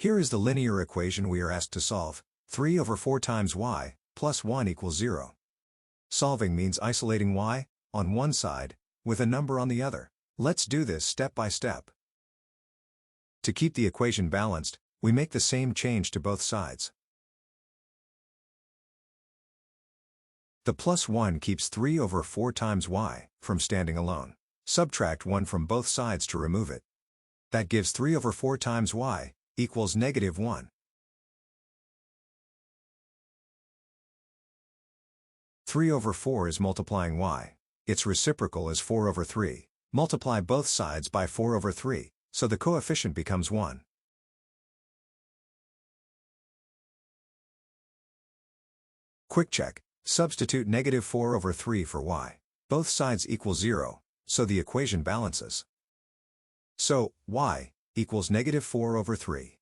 Here is the linear equation we are asked to solve. 3 over 4 times y, plus 1 equals 0. Solving means isolating y, on one side, with a number on the other. Let's do this step by step. To keep the equation balanced, we make the same change to both sides. The plus 1 keeps 3 over 4 times y from standing alone. Subtract 1 from both sides to remove it. That gives 3 over 4 times y equals negative 1. 3 over 4 is multiplying y. Its reciprocal is 4 over 3. Multiply both sides by 4 over 3, so the coefficient becomes 1. Quick check. Substitute negative 4 over 3 for y. Both sides equal 0, so the equation balances. So, y equals negative 4 over 3.